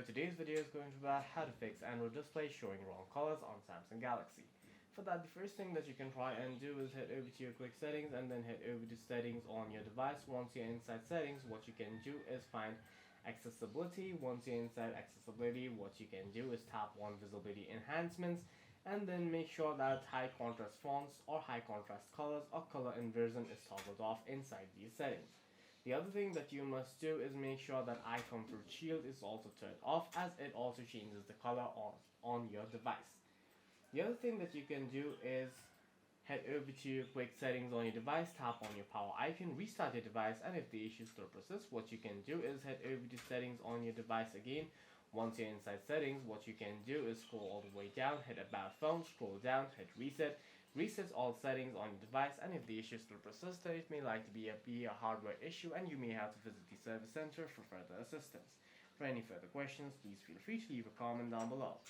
So today's video is going to be about how to fix Android display showing wrong colors on Samsung Galaxy. For that, the first thing that you can try and do is head over to your quick settings and then head over to settings on your device. Once you're inside settings, what you can do is find accessibility. Once you're inside accessibility, what you can do is tap on visibility enhancements and then make sure that high contrast fonts or high contrast colors or color inversion is toggled off inside these settings. The other thing that you must do is make sure that eye comfort shield is also turned off, as it also changes the color on your device. The other thing that you can do is head over to your quick settings on your device, tap on your power icon, restart your device, and if the issue still persists, what you can do is head over to settings on your device again. Once you're inside settings, what you can do is scroll all the way down, hit about phone, scroll down, hit reset, resets all settings on your device, and if the issue still persists, then it may likely be a hardware issue and you may have to visit the service center for further assistance. For any further questions, please feel free to leave a comment down below.